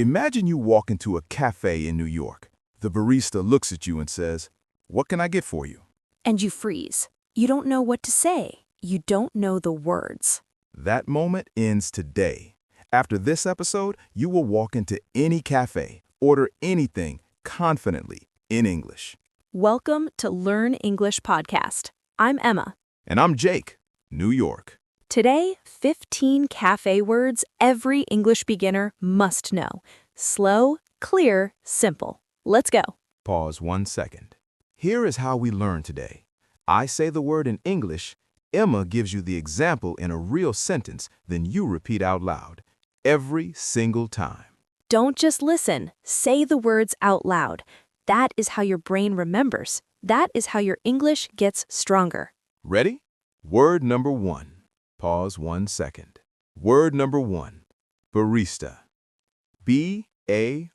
Imagine you walk into a cafe in New York. The barista looks at you and says, "What can I get for you?" And you freeze. You don't know what to say. You don't know the words. That moment ends today. After this episode, you will walk into any cafe, order anything confidently in English. Welcome to Learn English Podcast. I'm Emma. And I'm Jake, New York. Today, 15 cafe words every English beginner must know. Slow, clear, simple. Let's go. Pause 1 second. Here is how we learn today. I say the word in English, Emma gives you the example in a real sentence, then you repeat out loud, every single time. Don't just listen. Say the words out loud. That is how your brain remembers. That is how your English gets stronger. Ready? Word number 1. Pause 1 second. Word number 1, barista. B-A-R-I-S-T-A.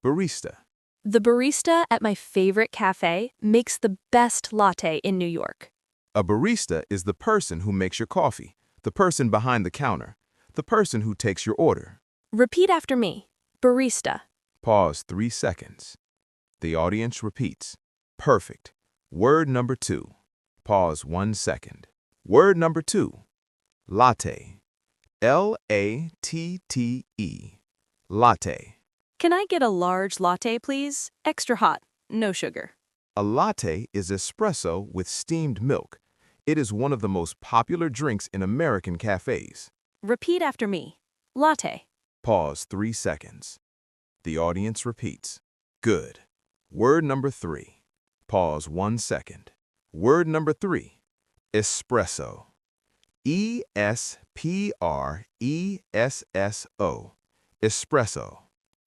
Barista. The barista at my favorite cafe makes the best latte in New York. A barista is the person who makes your coffee, the person behind the counter, the person who takes your order. Repeat after me. Barista. Pause 3 seconds. The audience repeats. Perfect. Word number 2. Pause 1 second. Word number 2. Latte. L-A-T-T-E. Latte. Can I get a large latte, please? Extra hot, no sugar. A latte is espresso with steamed milk. It is one of the most popular drinks in American cafes. Repeat after me. Latte. Pause 3 seconds. The audience repeats. Good. Word number 3. Pause 1 second. Word number 3. Espresso. E-S-P-R-E-S-S-O. Espresso.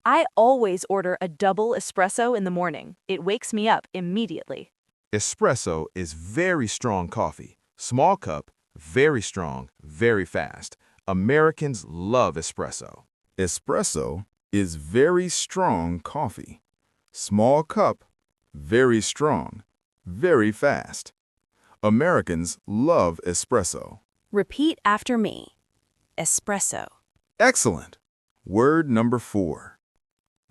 I always order a double espresso in the morning. It wakes me up immediately. Espresso is very strong coffee. Small cup, very strong, very fast. Americans love espresso. Espresso is very strong coffee. Small cup, very strong, very fast. Americans love espresso. Repeat after me. Espresso. Excellent. Word number 4.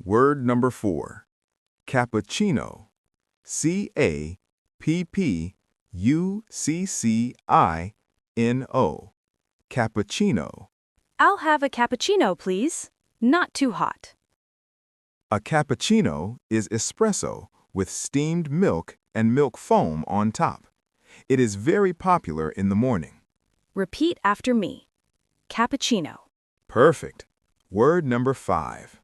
Word number 4. Cappuccino. C-A-P-P-U-C-C-I-N-O. Cappuccino. I'll have a cappuccino, please. Not too hot. A cappuccino is espresso with steamed milk and milk foam on top. It is very popular in the morning. Repeat after me. Cappuccino. Perfect. Word number 5.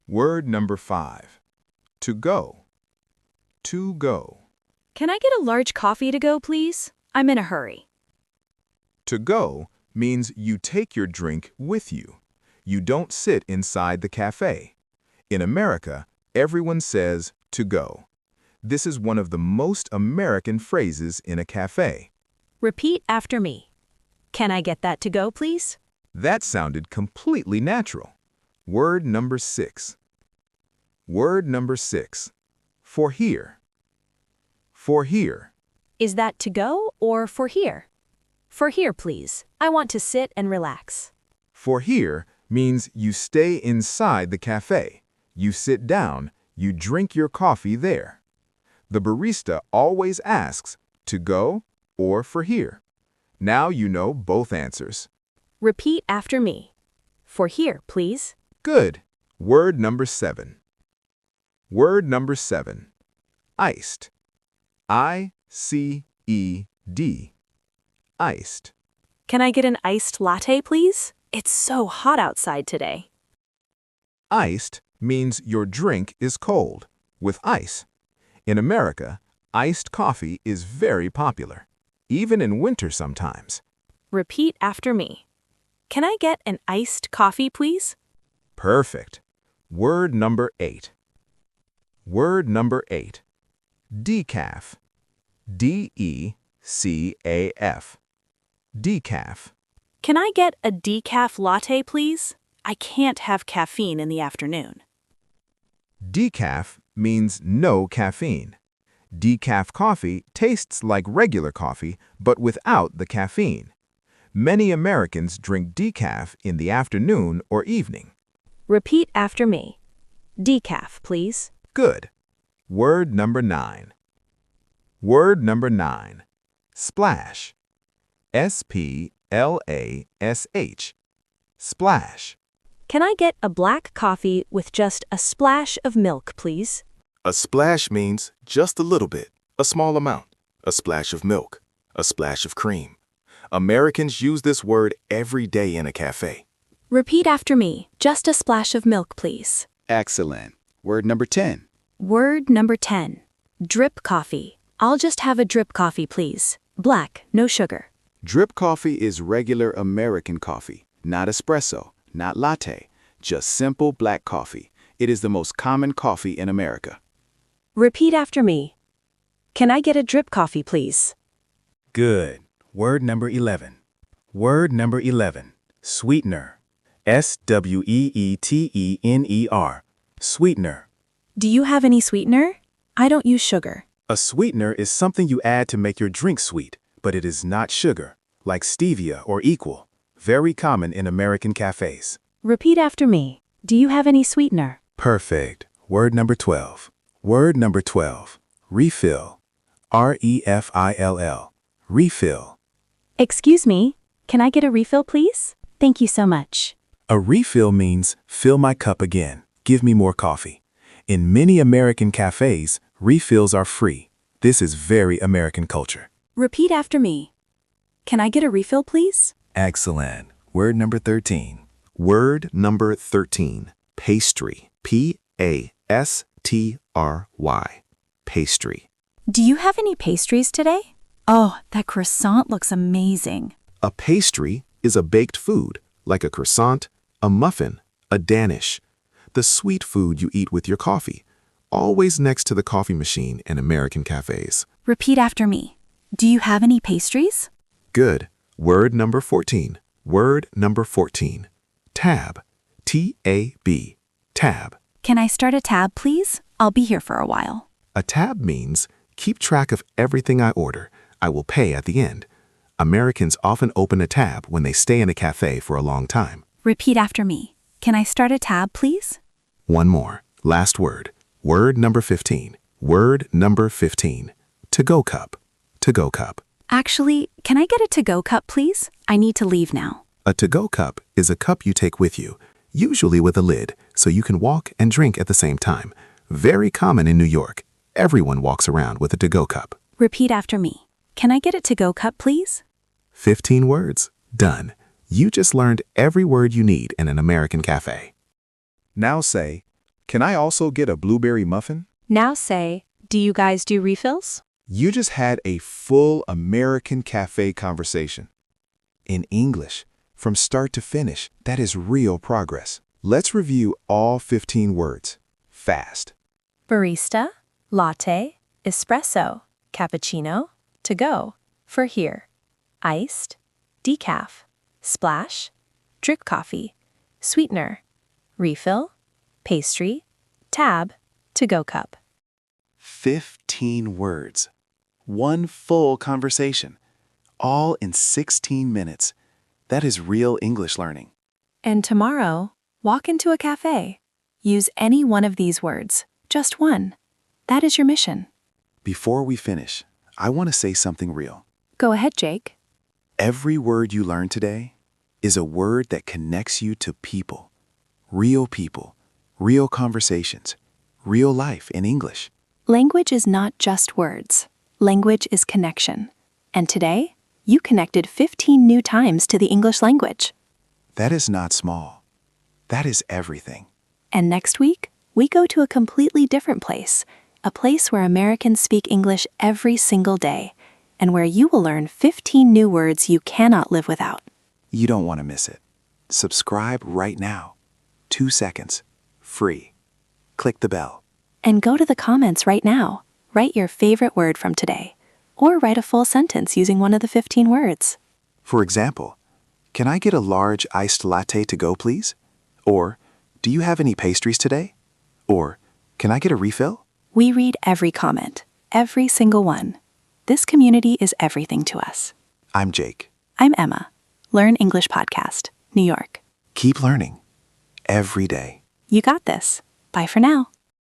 Word number 5. To go. To go. Can I get a large coffee to go, please? I'm in a hurry. To go means you take your drink with you. You don't sit inside the cafe. In America, everyone says to go. This is one of the most American phrases in a cafe. Repeat after me. Can I get that to go, please? That sounded completely natural. Word number 6. Word number 6. For here. For here. Is that to go or for here? For here, please. I want to sit and relax. For here means you stay inside the cafe. You sit down, you drink your coffee there. The barista always asks, to go or for here. Now you know both answers. Repeat after me. For here, please. Good. Word number 7. Word number 7. Iced. I-C-E-D. Iced. Can I get an iced latte, please? It's so hot outside today. Iced means your drink is cold, with ice. In America, iced coffee is very popular, even in winter sometimes. Repeat after me. Can I get an iced coffee, please? Perfect. Word number 8. Word number 8. Decaf. D-E-C-A-F. Decaf. Can I get a decaf latte, please? I can't have caffeine in the afternoon. Decaf means no caffeine. Decaf coffee tastes like regular coffee, but without the caffeine. Many Americans drink decaf in the afternoon or evening. Repeat after me. Decaf, please. Good. Word number 9. Word number 9. Splash. S-P-L-A-S-H. Splash. Can I get a black coffee with just a splash of milk, please? A splash means just a little bit, a small amount, a splash of milk, a splash of cream. Americans use this word every day in a cafe. Repeat after me. Just a splash of milk, please. Excellent. Word number 10. Word number 10. Drip coffee. I'll just have a drip coffee, please. Black, no sugar. Drip coffee is regular American coffee, not espresso, not latte, just simple black coffee. It is the most common coffee in America. Repeat after me. Can I get a drip coffee, please? Good. Word number 11. Word number 11. Sweetener. S-W-E-E-T-E-N-E-R. Sweetener. Do you have any sweetener? I don't use sugar. A sweetener is something you add to make your drink sweet, but it is not sugar, like stevia or equal. Very common in American cafes. Repeat after me. Do you have any sweetener? Perfect. Word number 12. Word number 12. Refill. R-E-F-I-L-L. Refill. Excuse me, can I get a refill, please? Thank you so much. A refill means fill my cup again. Give me more coffee. In many American cafes, refills are free. This is very American culture. Repeat after me. Can I get a refill, please? Excellent. Word number 13. Word number 13. Pastry. P-A-S-T-R-Y. Pastry. Do you have any pastries today? Oh, that croissant looks amazing. A pastry is a baked food, like a croissant, a muffin, a Danish. The sweet food you eat with your coffee, always next to the coffee machine in American cafes. Repeat after me. Do you have any pastries? Good. Word number 14. Word number 14. Tab. T-A-B. Tab. Can I start a tab, please? I'll be here for a while. A tab means keep track of everything I order. I will pay at the end. Americans often open a tab when they stay in a cafe for a long time. Repeat after me. Can I start a tab, please? One more. Last word. Word number 15. Word number 15. To-go cup. To-go cup. Actually, can I get a to-go cup, please? I need to leave now. A to-go cup is a cup you take with you, usually with a lid, so you can walk and drink at the same time. Very common in New York. Everyone walks around with a to-go cup. Repeat after me. Can I get a to-go cup, please? 15 words. Done. You just learned every word you need in an American cafe. Now say, can I also get a blueberry muffin? Now say, do you guys do refills? You just had a full American cafe conversation. In English, from start to finish, that is real progress. Let's review all 15 words. Fast. Barista, latte, espresso, cappuccino, to go, for here, iced, decaf, splash, drip coffee, sweetener, refill, pastry, tab, to-go cup. 15 words. One full conversation. All in 16 minutes. That is real English learning. And tomorrow, walk into a cafe. Use any one of these words, just one. That is your mission. Before we finish, I want to say something real. Go ahead, Jake. Every word you learn today is a word that connects you to people, real conversations, real life in English. Language is not just words. Language is connection. And today, you connected 15 new times to the English language. That is not small. That is everything. And next week, we go to a completely different place, a place where Americans speak English every single day, and where you will learn 15 new words you cannot live without. You don't want to miss it. Subscribe right now. 2 seconds. Free. Click the bell. And go to the comments right now. Write your favorite word from today, or write a full sentence using one of the 15 words. For example, can I get a large iced latte to go, please? Or, do you have any pastries today? Or, can I get a refill? We read every comment, every single one. This community is everything to us. I'm Jake. I'm Emma. Learn English Podcast, New York. Keep learning every day. You got this. Bye for now.